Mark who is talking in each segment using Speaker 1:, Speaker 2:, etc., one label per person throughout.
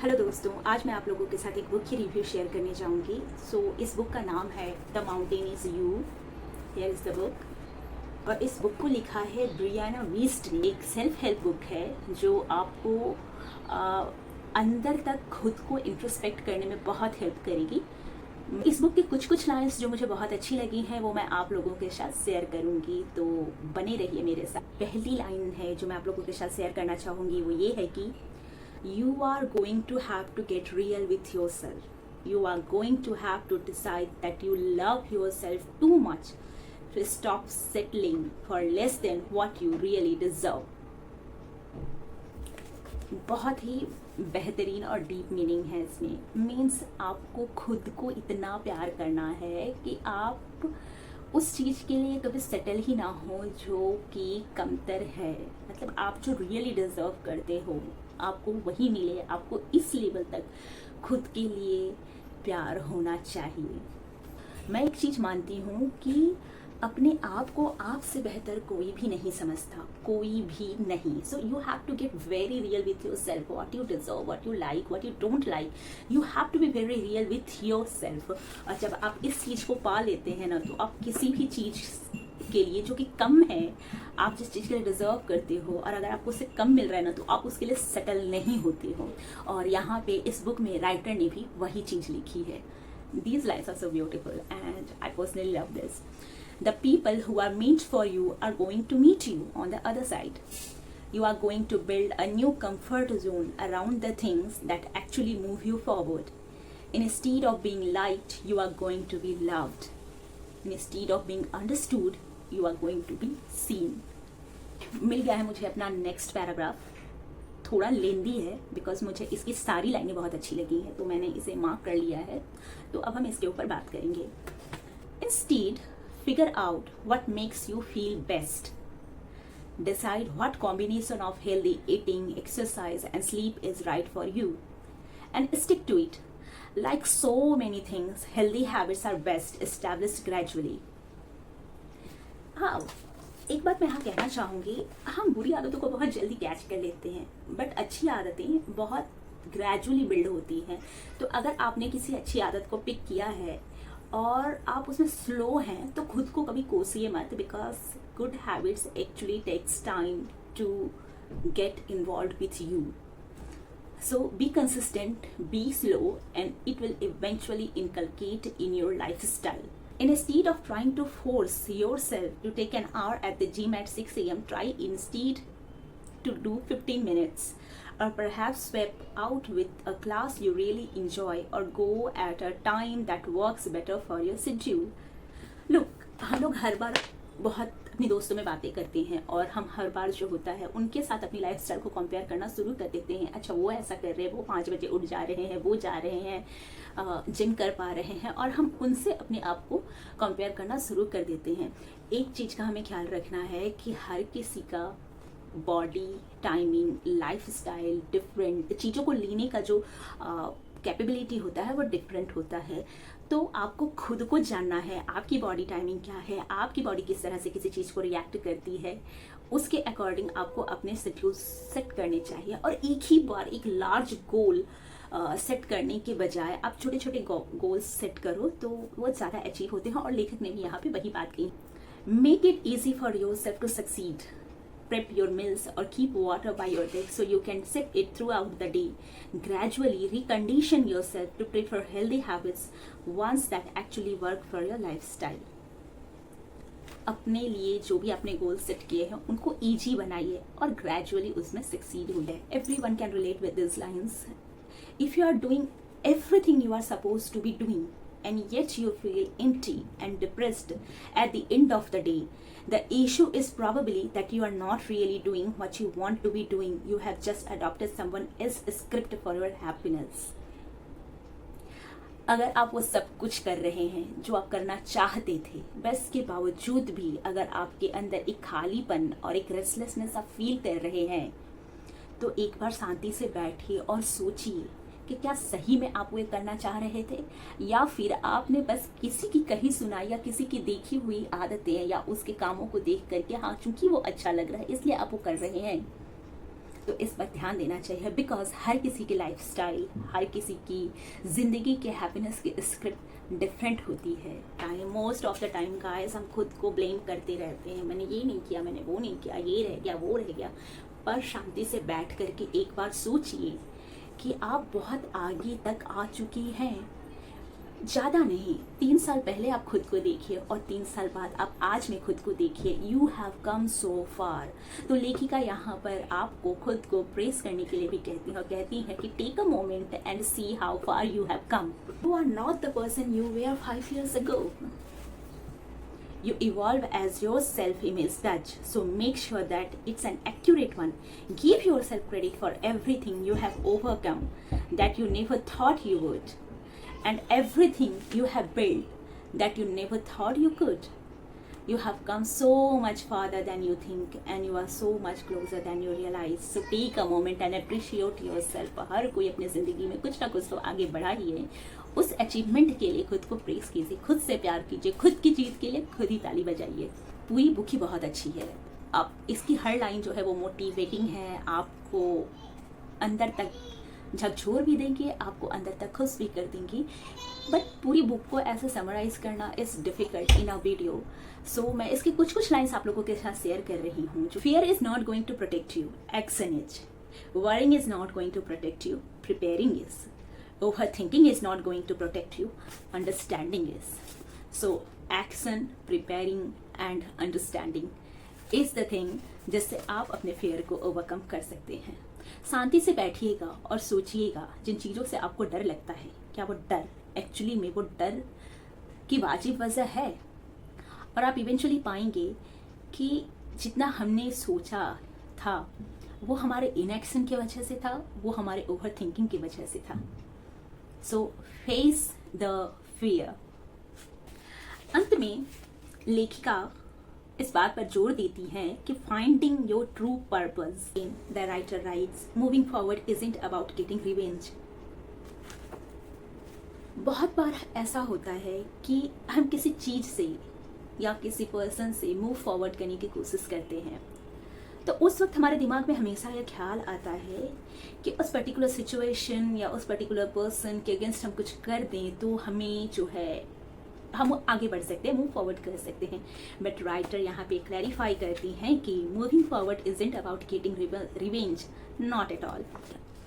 Speaker 1: Hello दोस्तों, आज मैं आप लोगों के साथ एक बुक की रिव्यू शेयर करने जाऊंगी। इस बुक का नाम है the mountain is you. Here is the book. और इस बुक को लिखा है ब्रियाना वीस्ट ने। एक सेल्फ हेल्प बुक है जो आपको आ, अंदर तक खुद को इंट्रोस्पेक्ट करने में बहुत हेल्प करेगी। इस बुक की कुछ लाइन्स जो मुझे बहुत अच्छी लगी हैं वो मैं आप लोगों के साथ शेयर करूंगी, तो बने रहिए मेरे साथ। पहली लाइन है जो मैं आप लोगों के साथ शेयर करना चाहूँगी वो ये है कि you are going to have to get real with yourself. You are going to have to decide that you love yourself too much to stop settling for less than what you really deserve. बहुत ही बेहतरीन और deep meaning है इसमें। Means आपको खुद को इतना प्यार करना है कि आप उस चीज़ के लिए कभी सेटल ही ना हो जो कि कमतर है। मतलब आप जो रियली डिज़र्व करते हो आपको वही मिले। आपको इस लेवल तक खुद के लिए प्यार होना चाहिए। मैं एक चीज़ मानती हूँ कि अपने आप को आपसे बेहतर कोई भी नहीं समझता, कोई भी नहीं। So you have to get very real with your self. What you deserve, what you like, what you don't like, you have to be very real with your self. और जब आप इस चीज़ को पा लेते हैं ना, तो आप किसी भी चीज़ के लिए जो कि कम है, आप जिस चीज़ के लिए डिजर्व करते हो और अगर आपको उससे कम मिल रहा है ना, तो आप उसके लिए सेटल नहीं होते हो। और यहाँ पे इस बुक में राइटर ने भी वही चीज़ लिखी है। These lines are so beautiful and I personally love this. The people who are meant for you are going to meet you on the other side. You are going to build a new comfort zone around the things that actually move you forward. Instead of being liked, you are going to be loved. Instead of being understood, you are going to be seen. मिल गया है मुझे अपना next paragraph. थोड़ा लेंदी है because मुझे इसकी सारी लाइनें बहुत अच्छी लगी हैं, तो मैंने इसे मार्क कर लिया है। तो अब हम इसके ऊपर बात करेंगे। Instead figure out what makes you feel best. Decide what combination of healthy eating, exercise and sleep is right for you and stick to it. Like so many things, healthy habits are best established gradually. हाँ, एक बात मैं यहाँ कहना चाहूँगी, हम बुरी आदतों को बहुत जल्दी कैच कर लेते हैं, बट अच्छी आदतें बहुत ग्रेजुअली बिल्ड होती हैं। तो अगर आपने किसी अच्छी आदत को पिक किया है और आप उसमें स्लो हैं, तो खुद को कभी कोसिए मत, because good habits actually takes time to get involve with you. So be consistent, be slow, and it will eventually inculcate in your lifestyle. Instead of trying to force yourself to take an hour at the gym at 6 a.m., try instead to do 15 minutes. Or perhaps swap out with a class you really enjoy, or go at a time that works better for your schedule. Look, हम लोग हर बार बहुत अपने दोस्तों में बातें करते हैं और हम हर बार जो होता है उनके साथ अपनी लाइफस्टाइल को कंपेयर करना शुरू कर देते हैं। अच्छा, वो ऐसा कर रहे हैं, वो 5 बजे उठ जा रहे हैं, वो जा रहे हैं, जिम कर पा रहे हैं, और हम उनसे अपने आप को कंपेयर करना शुरू कर देते हैं। एक चीज़ का हमें ख्याल रखना है कि हर किसी का बॉडी, टाइमिंग, लाइफस्टाइल, डिफरेंट चीज़ों को लेने का जो कैपेबिलिटी होता है वो डिफरेंट होता है। तो आपको खुद को जानना है, आपकी बॉडी टाइमिंग क्या है, आपकी बॉडी किस तरह से किसी चीज़ को रिएक्ट करती है, उसके अकॉर्डिंग आपको अपने शेड्यूल सेट करने चाहिए। और एक ही बार एक लार्ज गोल सेट करने के बजाय आप छोटे छोटे गोल्स सेट करो, तो वो ज़्यादा अचीव होते हैं। और लेखक ने भी यहाँ पे वही बात कही। Make it easy for yourself to succeed. Prep your meals or keep water by your desk so you can sip it throughout the day. Gradually recondition yourself to prefer healthy habits, ones that actually work for your lifestyle. अपने लिए जो भी आपने goal set किए हैं उनको easy बनाइए और ग्रेजुअली उसमें सक्सीड होइए। Everyone can relate with these lines. If you are doing everything you are supposed to be doing and yet you feel empty and depressed at the end of the day, the issue is probably that you are not really doing what you want to be doing. You have just adopted someone else's script for your happiness. अगर आप वो सब कुछ कर रहे हैं जो आप करना चाहते थे, बस के बावजूद भी अगर आपके अंदर एक खालीपन और एक रेस्टलेसनेस आप फील कर रहे हैं, तो एक बार शांति से बैठिए और सोचिए कि क्या सही में आप वो करना चाह रहे थे, या फिर आपने बस किसी की कही सुनाई या किसी की देखी हुई आदतें या उसके कामों को देख करके, हाँ चूंकि वो अच्छा लग रहा है इसलिए आप वो कर रहे हैं। तो इस पर ध्यान देना चाहिए, बिकॉज हर किसी की लाइफस्टाइल, हर किसी की ज़िंदगी के हैप्पीनेस की स्क्रिप्ट डिफरेंट होती है। Time most of the time guys हम खुद को ब्लेम करते रहते हैं, मैंने ये नहीं किया, मैंने वो नहीं किया, ये रह गया, वो रह गया। पर शांति से बैठ करके एक बार सोचिए कि आप बहुत आगे तक आ चुकी हैं। ज़्यादा नहीं, 3 साल पहले आप खुद को देखिए और 3 साल बाद आप आज में खुद को देखिए। यू हैव कम सो फार। तो लेखिका यहाँ पर आपको खुद को प्रेस करने के लिए भी कहती है और कहती है कि take a moment and see how far you have come. You are not the person you were 5 years ago. You evolve as your self-image does, so make sure that it's an accurate one. Give yourself credit for everything you have overcome that you never thought you would, and everything you have built that you never thought you could. You have come so much farther than you think, and you are so much closer than you realize. So take a moment and appreciate yourself. हर कोई अपनी ज़िंदगी में कुछ ना कुछ तो आगे बढ़ा ही है। उस अचीवमेंट के लिए खुद को प्रेस कीजिए, खुद से प्यार कीजिए, खुद की जीत के लिए खुद ही ताली बजाइए। पूरी बुक ही बहुत अच्छी है। अब इसकी हर लाइन जो है वो मोटिवेटिंग है, आपको अंदर तक झकझोर भी देंगे, आपको अंदर तक खुश भी कर देंगी। बट पूरी बुक को ऐसे समराइज करना is difficult in a video, so मैं इसकी कुछ लाइन्स आप लोगों के साथ शेयर कर रही हूँ। Fear is not going to protect you, action is. Worrying is not going to protect you, preparing is. Overthinking is not going to protect you, understanding is. So action, preparing and understanding is the thing जिससे आप अपने fair को overcome कर सकते हैं। शांति से बैठिएगा और सोचिएगा जिन चीज़ों से आपको डर लगता है, क्या वो डर एक्चुअली में वो डर की वाजिब वजह है। और आप इवेंचुअली पाएंगे कि जितना हमने सोचा था वो हमारे इनएक्शन की वजह से था, वो हमारे ओवर थिंकिंग की वजह से था। सो फेस द फियर। अंत में लेखिका इस बात पर जोर देती है कि finding your true purpose. The writer writes, moving forward isn't about getting revenge. बहुत बार ऐसा होता है कि हम किसी चीज से या किसी पर्सन से मूव फॉरवर्ड करने की कोशिश करते हैं, तो उस वक्त हमारे दिमाग में हमेशा यह ख्याल आता है कि उस पर्टिकुलर सिचुएशन या उस पर्टिकुलर पर्सन के अगेंस्ट हम कुछ कर दें तो हमें जो है हम आगे बढ़ सकते हैं, मूव फॉरवर्ड कर सकते हैं। बट राइटर यहाँ पे क्लैरिफाई करती हैं कि moving forward isn't about getting revenge, not at all.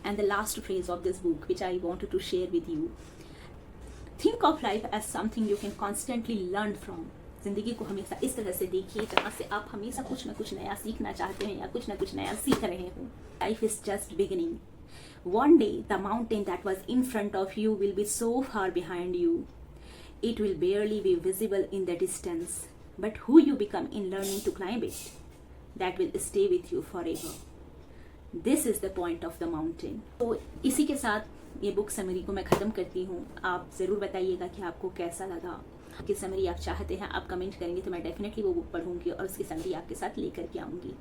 Speaker 1: And the last phrase of this book which I wanted to share with you, think of life as something you can constantly learn from. जिंदगी को हमेशा इस तरह से देखिए जहाँ से आप हमेशा कुछ ना कुछ नया सीखना चाहते हैं या कुछ ना कुछ नया सीख रहे हो। Life is just beginning. One day the mountain that was in front of you will be so far behind you, it will barely be visible in the distance, but who you become in learning to climb it, that will stay with you forever. This is the point of the mountain. तो इसी के साथ ये book summary को मैं ख़त्म करती हूँ। आप ज़रूर बताइएगा कि आपको कैसा लगा, कि समरी आप चाहते हैं, आप कमेंट करेंगे तो मैं डेफिनेटली वो बुक पढ़ूंगी और उसकी समरी आपके साथ लेकर के आऊँगी।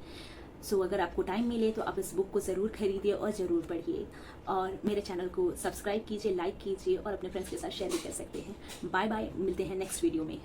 Speaker 1: सो अगर आपको टाइम मिले तो आप इस बुक को ज़रूर खरीदिए और ज़रूर पढ़िए, और मेरे चैनल को सब्सक्राइब कीजिए, लाइक कीजिए और अपने फ्रेंड्स के साथ शेयर भी कर सकते हैं। बाय बाय, मिलते हैं नेक्स्ट वीडियो में।